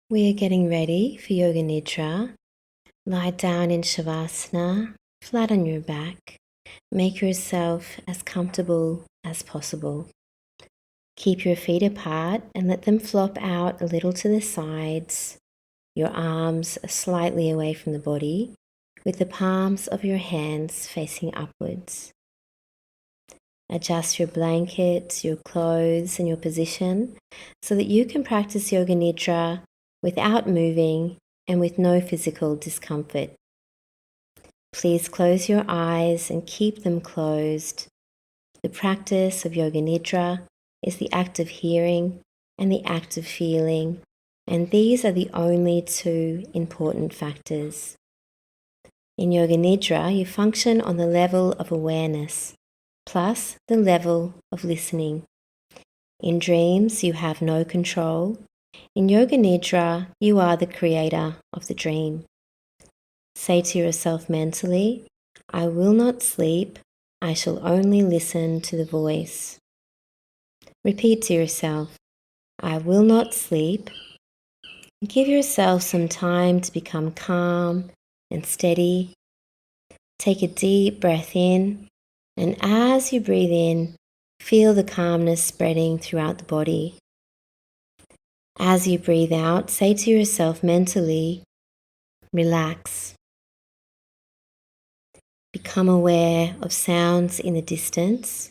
We are getting ready for Yoga Nidra. Lie down in Shavasana, flat on your back. Make yourself as comfortable as possible. Keep your feet apart and let them flop out a little to the sides. Your arms are slightly away from the body, with the palms of your hands facing upwards. Adjust your blankets, your clothes, and your position so that you can practice Yoga Nidra without moving and with no physical discomfort. Please close your eyes and keep them closed. The practice of Yoga Nidra is the act of hearing and the act of feeling, and these are the only two important factors. In Yoga Nidra, you function on the level of awareness, plus the level of listening. In dreams, you have no control. In Yoga Nidra, you are the creator of the dream. Say to yourself mentally, I will not sleep, I shall only listen to the voice. Repeat to yourself, I will not sleep. Give yourself some time to become calm and steady. Take a deep breath in, and as you breathe in, feel the calmness spreading throughout the body. As you breathe out, say to yourself mentally, relax. Become aware of sounds in the distance.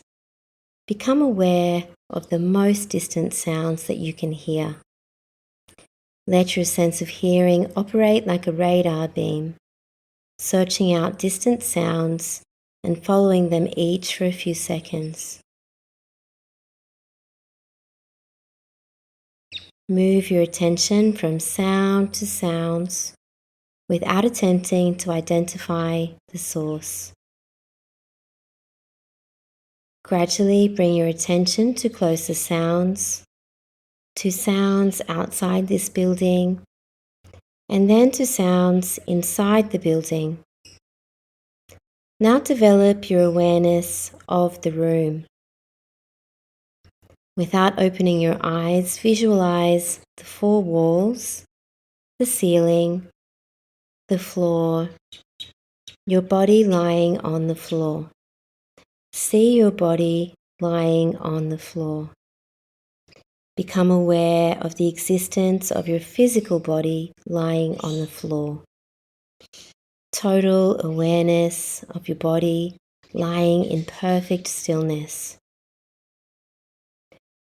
Become aware of the most distant sounds that you can hear. Let your sense of hearing operate like a radar beam, searching out distant sounds and following them each for a few seconds. Move your attention from sound to sounds without attempting to identify the source. Gradually bring your attention to closer sounds, to sounds outside this building, and then to sounds inside the building. Now develop your awareness of the room. Without opening your eyes, visualize the four walls, the ceiling, the floor, your body lying on the floor. See your body lying on the floor. Become aware of the existence of your physical body lying on the floor. Total awareness of your body lying in perfect stillness.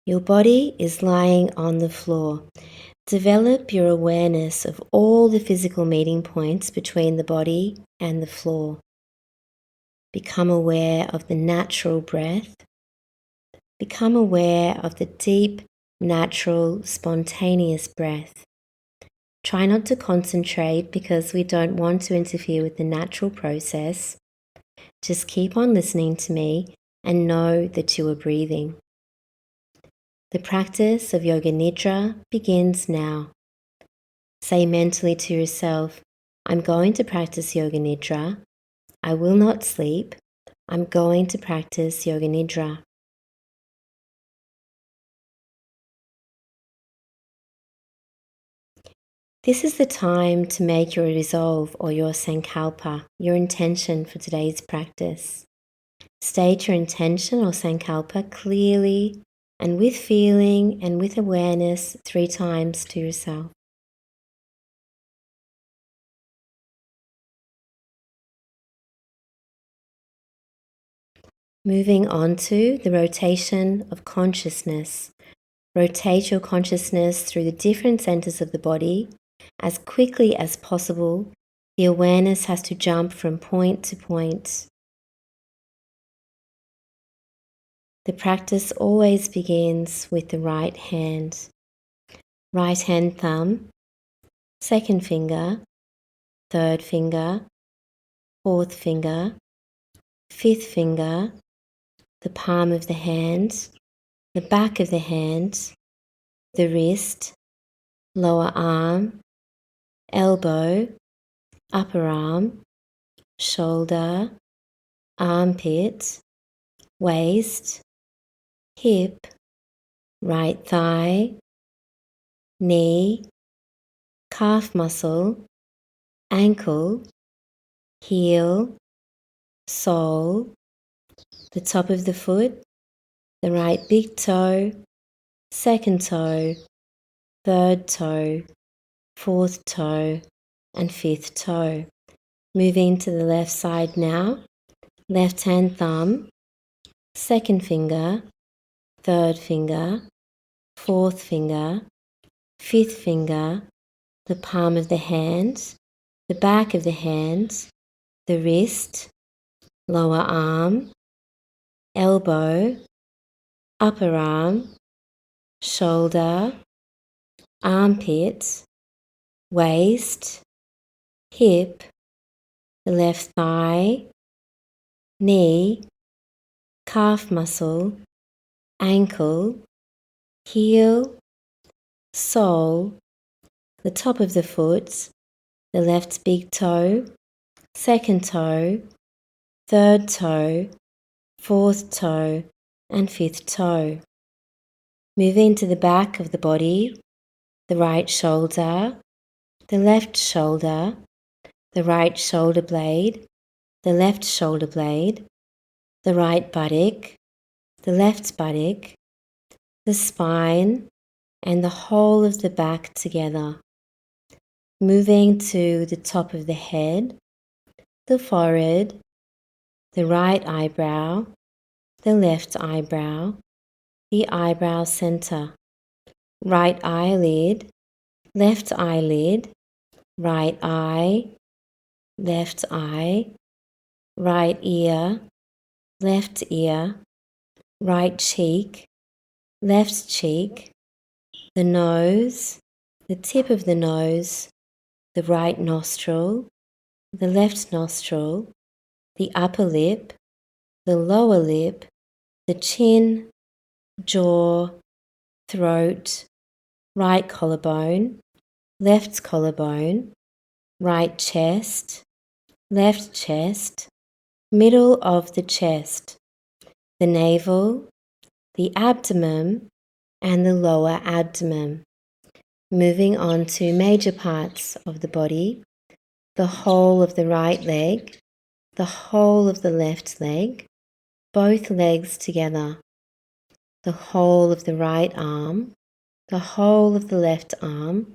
Your body is lying on the floor. Develop your awareness of all the physical meeting points between the body and the floor. Become aware of the natural breath. Become aware of the deep, natural, spontaneous breath. Try not to concentrate because we don't want to interfere with the natural process. Just keep on listening to me and know that you are breathing. The practice of Yoga Nidra begins now. Say mentally to yourself, I'm going to practice Yoga Nidra. I will not sleep. I'm going to practice Yoga Nidra. This is the time to make your resolve or your sankalpa, your intention for today's practice. State your intention or sankalpa clearly and with feeling and with awareness 3 times to yourself. Moving on to the rotation of consciousness. Rotate your consciousness through the different centers of the body. As quickly as possible, the awareness has to jump from point to point. The practice always begins with the right hand. Right hand thumb, second finger, third finger, fourth finger, fifth finger, the palm of the hand, the back of the hand, the wrist, lower arm, elbow, upper arm, shoulder, armpit, waist, hip, right thigh, knee, calf muscle, ankle, heel, sole, the top of the foot, the right big toe, second toe, third toe, fourth toe, and fifth toe. Moving to the left side now, left hand thumb, second finger, third finger, fourth finger, fifth finger, the palm of the hand, the back of the hand, the wrist, lower arm, elbow, upper arm, shoulder, armpit, waist, hip, the left thigh, knee, calf muscle, ankle, heel, sole, the top of the foot, the left big toe, second toe, third toe, fourth toe, and fifth toe. Moving to the back of the body, the right shoulder, the left shoulder, the right shoulder blade, the left shoulder blade, the right buttock, the left buttock, the spine, and the whole of the back together. Moving to the top of the head, the forehead, the right eyebrow, the left eyebrow, the eyebrow center, right eyelid, left eyelid, right eye, left eye, right ear, left ear, right cheek, left cheek, the nose, the tip of the nose, the right nostril, the left nostril, the upper lip, the lower lip, the chin, jaw, throat, right collarbone, left collarbone, right chest, left chest, middle of the chest, the navel, the abdomen, and the lower abdomen. Moving on to major parts of the body, the whole of the right leg, the whole of the left leg, both legs together, the whole of the right arm, the whole of the left arm,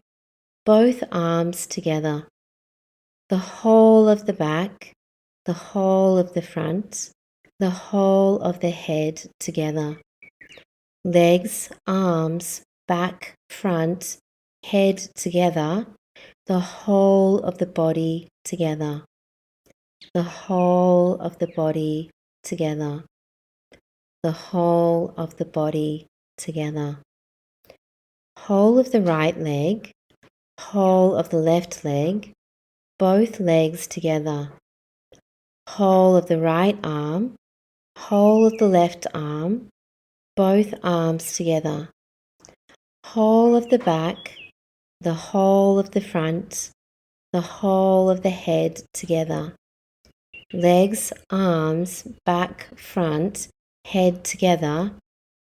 both arms together, the whole of the back, the whole of the front, the whole of the head together, legs, arms, back, front, head together, the whole of the body together, the whole of the body together, the whole of the body together, whole of the right leg, whole of the left leg, both legs together, whole of the right arm, whole of the left arm, both arms together, whole of the back, the whole of the front, the whole of the head together, legs, arms, back, front, head together,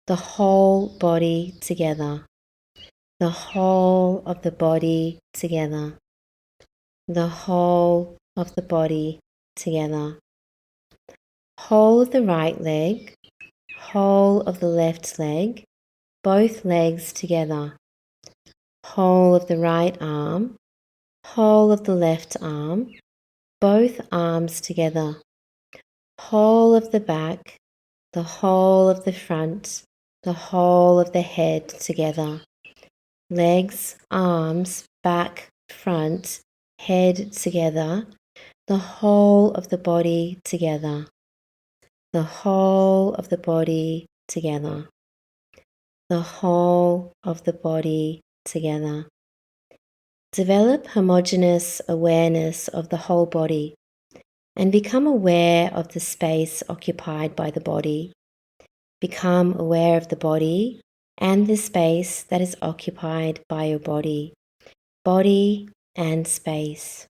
the whole body together, the whole of the body together, the whole of the body together, whole of the right leg, whole of the left leg, both legs together, whole of the right arm, whole of the left arm, both arms together, whole of the back, the whole of the front, the whole of the head together, legs, arms, back, front, head together, the whole of the body together, the whole of the body together, the whole of the body together. Develop homogeneous awareness of the whole body and become aware of the space occupied by the body. Become aware of the body and the space that is occupied by your body. Body and space.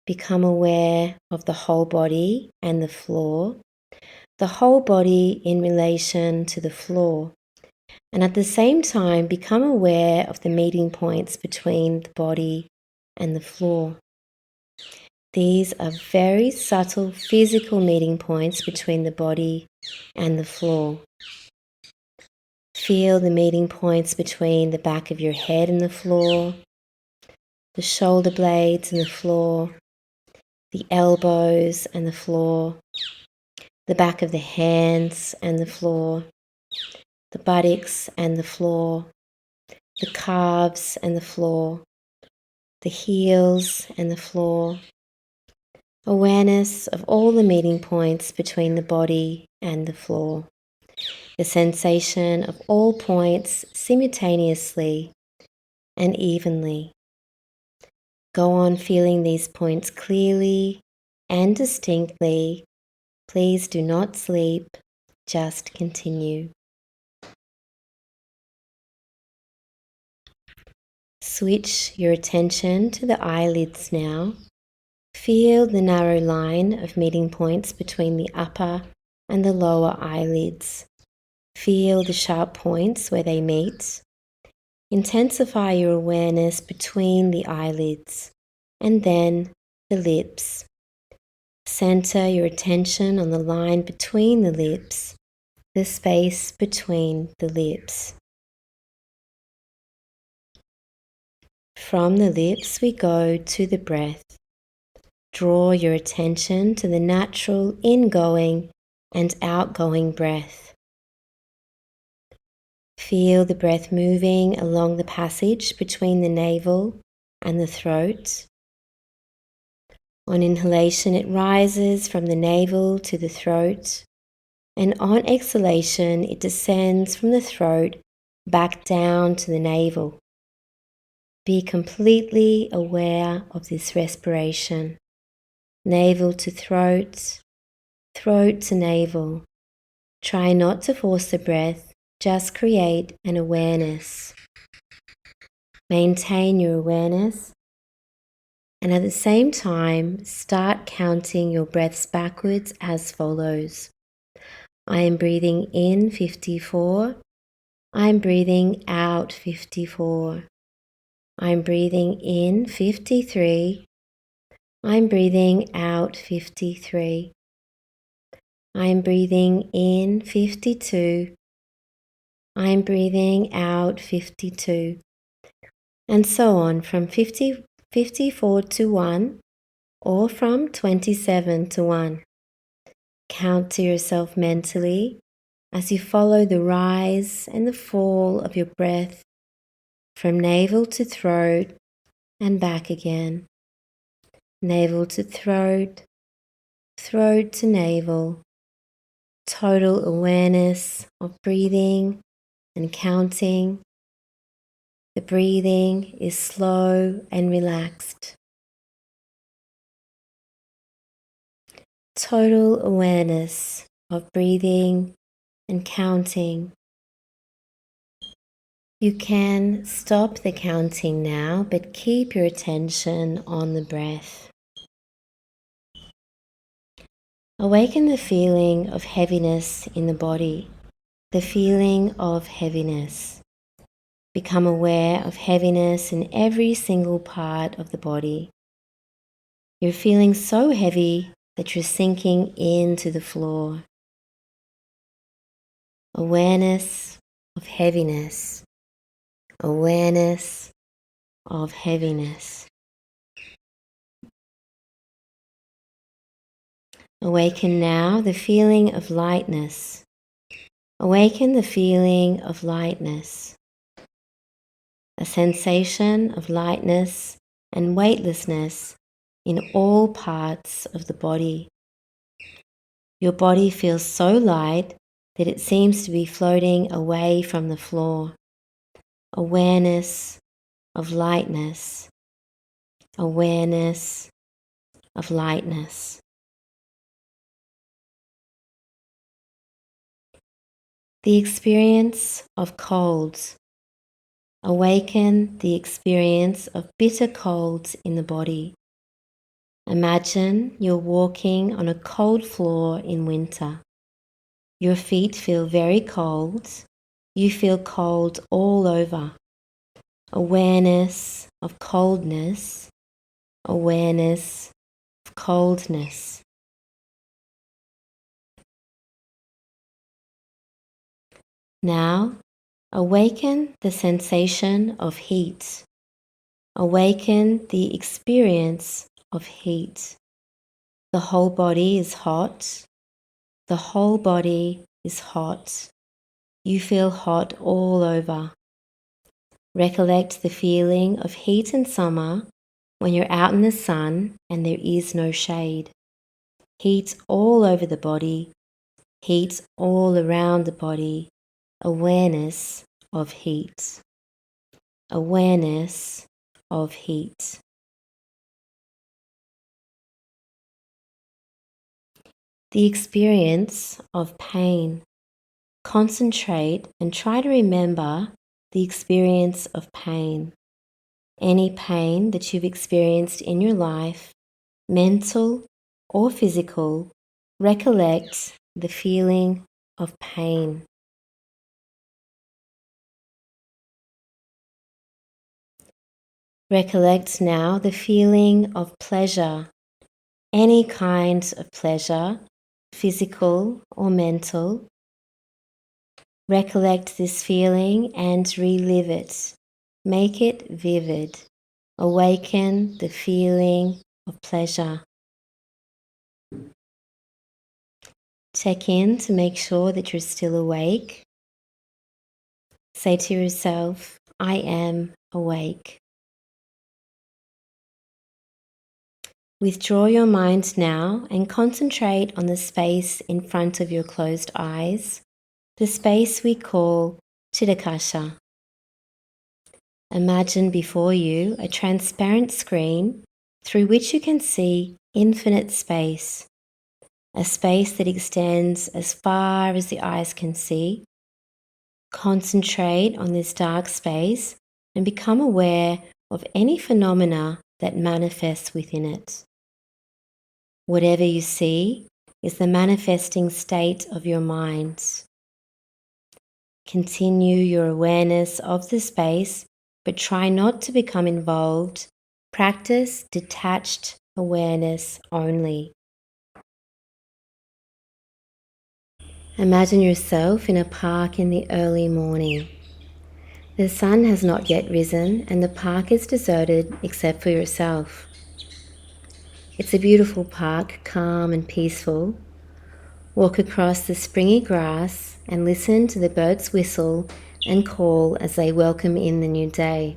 Become aware of the whole body and the floor, the whole body in relation to the floor, And at the same time, become aware of the meeting points between the body and the floor. These are very subtle physical meeting points between the body and the floor. Feel the meeting points between the back of your head and the floor, the shoulder blades and the floor, the elbows and the floor, the back of the hands and the floor, the buttocks and the floor, the calves and the floor, the heels and the floor. Awareness of all the meeting points between the body and the floor. The sensation of all points simultaneously and evenly. Go on feeling these points clearly and distinctly. Please do not sleep, just continue. Switch your attention to the eyelids now. Feel the narrow line of meeting points between the upper and the lower eyelids. Feel the sharp points where they meet. Intensify your awareness between the eyelids and then the lips. Center your attention on the line between the lips, the space between the lips. From the lips, we go to the breath. Draw your attention to the natural ingoing and outgoing breath. Feel the breath moving along the passage between the navel and the throat. On inhalation, it rises from the navel to the throat, and on exhalation, it descends from the throat back down to the navel. Be completely aware of this respiration. Navel to throat, throat to navel. Try not to force the breath, just create an awareness. Maintain your awareness, and at the same time, start counting your breaths backwards as follows. I am breathing in 54. I am breathing out 54. I am breathing in 53. I am breathing out 53. I am breathing in 52. I am breathing out 52. And so on from 54 to 1 or from 27 to 1. Count to yourself mentally as you follow the rise and the fall of your breath from navel to throat and back again. Navel to throat, throat to navel. Total awareness of breathing and counting. The breathing is slow and relaxed. Total awareness of breathing and counting. You can stop the counting now, but keep your attention on the breath. Awaken the feeling of heaviness in the body, the feeling of heaviness. Become aware of heaviness in every single part of the body. You're feeling so heavy that you're sinking into the floor. Awareness of heaviness. Awareness of heaviness. Awaken now the feeling of lightness. Awaken the feeling of lightness. A sensation of lightness and weightlessness in all parts of the body. Your body feels so light that it seems to be floating away from the floor. Awareness of lightness. Awareness of lightness. The experience of colds. Awaken the experience of bitter colds in the body. Imagine you're walking on a cold floor in winter. Your feet feel very cold You feel cold all over. Awareness of coldness, awareness of coldness. Now, awaken the sensation of heat. Awaken the experience of heat. The whole body is hot. The whole body is hot. You feel hot all over. Recollect the feeling of heat in summer when you're out in the sun and there is no shade. Heat all over the body, heat all around the body, awareness of heat. Awareness of heat. The experience of pain. Concentrate and try to remember the experience of pain. Any pain that you've experienced in your life, mental or physical, recollect the feeling of pain. Recollect now the feeling of pleasure, any kind of pleasure, physical or mental. Recollect this feeling and relive it. Make it vivid. Awaken the feeling of pleasure. Check in to make sure that you're still awake. Say to yourself, I am awake. Withdraw your mind now and concentrate on the space in front of your closed eyes, the space we call Chitakasha. Imagine before you a transparent screen through which you can see infinite space, a space that extends as far as the eyes can see. Concentrate on this dark space and become aware of any phenomena that manifests within it. Whatever you see is the manifesting state of your mind. Continue your awareness of the space, but try not to become involved. Practice detached awareness only. Imagine yourself in a park in the early morning. The sun has not yet risen and the park is deserted except for yourself. It's a beautiful park, calm and peaceful. Walk across the springy grass and listen to the birds whistle and call as they welcome in the new day.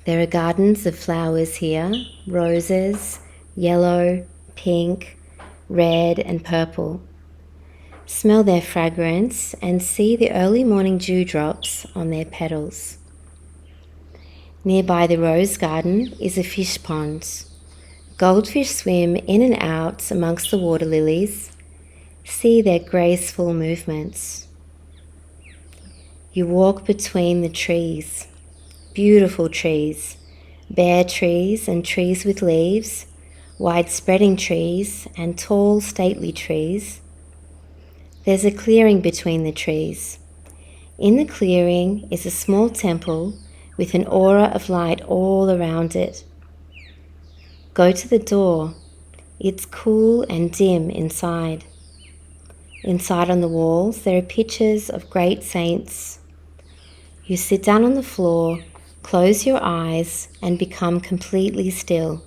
There are gardens of flowers here, roses, yellow, pink, red and purple. Smell their fragrance and see the early morning dewdrops on their petals. Nearby the rose garden is a fish pond. Goldfish swim in and out amongst the water lilies. See their graceful movements. You walk between the trees, beautiful trees, bare trees and trees with leaves, wide-spreading trees and tall, stately trees. There's a clearing between the trees. In the clearing is a small temple with an aura of light all around it. Go to the door. It's cool and dim inside. Inside on the walls there are pictures of great saints. You sit down on the floor, close your eyes and become completely still.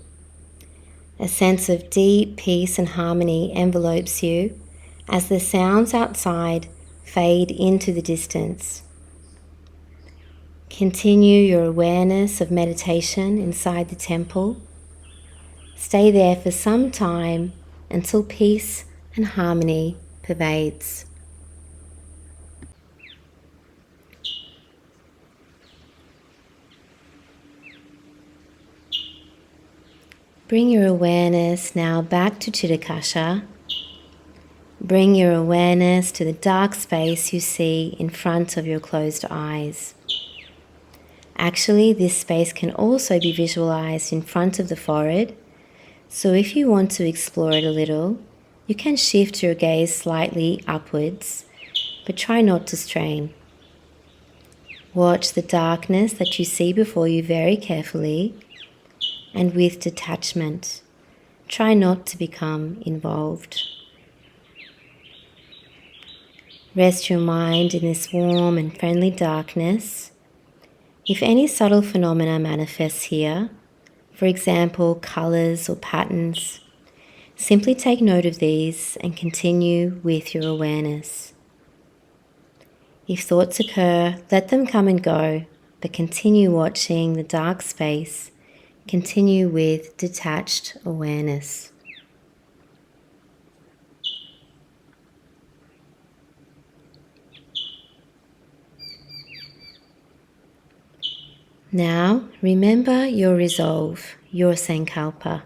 A sense of deep peace and harmony envelopes you as the sounds outside fade into the distance. Continue your awareness of meditation inside the temple. Stay there for some time until peace and harmony pervades. Bring your awareness now back to Chitakasha. Bring your awareness to the dark space you see in front of your closed eyes. Actually, this space can also be visualized in front of the forehead, so if you want to explore it a little, you can shift your gaze slightly upwards, but try not to strain. Watch the darkness that you see before you very carefully and with detachment. Try not to become involved. Rest your mind in this warm and friendly darkness. If any subtle phenomena manifests here, for example, colors or patterns, simply take note of these and continue with your awareness. If thoughts occur, let them come and go, but continue watching the dark space. Continue with detached awareness. Now, remember your resolve, your sankalpa.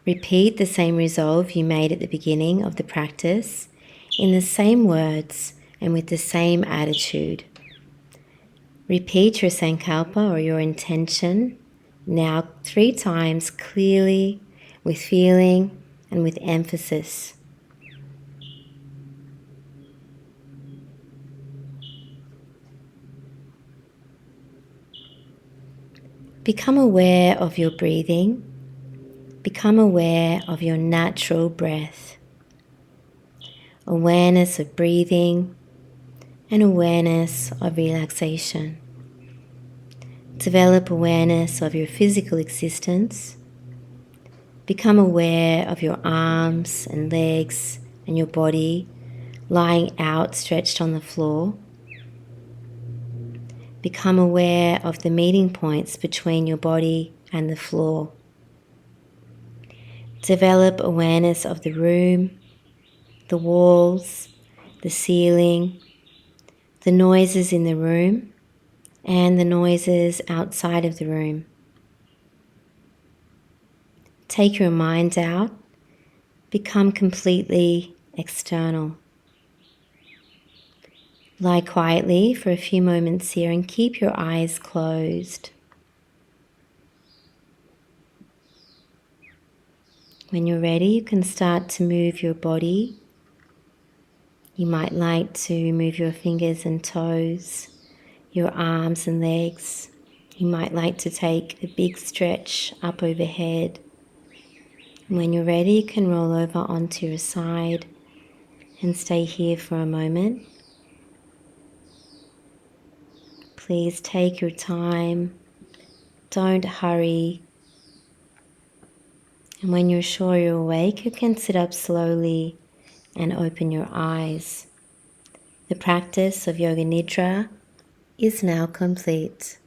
Repeat the same resolve you made at the beginning of the practice in the same words and with the same attitude. Repeat your sankalpa or your intention now 3 times clearly, with feeling and with emphasis. Become aware of your breathing. Become aware of your natural breath. Awareness of breathing and awareness of relaxation. Develop awareness of your physical existence. Become aware of your arms and legs and your body lying outstretched on the floor. Become aware of the meeting points between your body and the floor. Develop awareness of the room, the walls, the ceiling, the noises in the room, and the noises outside of the room. Take your mind out. Become completely external. Lie quietly for a few moments here and keep your eyes closed. When you're ready, you can start to move your body. You might like to move your fingers and toes, your arms and legs. You might like to take a big stretch up overhead. And when you're ready, you can roll over onto your side and stay here for a moment. Please take your time. Don't hurry. And when you're sure you're awake, you can sit up slowly and open your eyes. The practice of Yoga Nidra is now complete.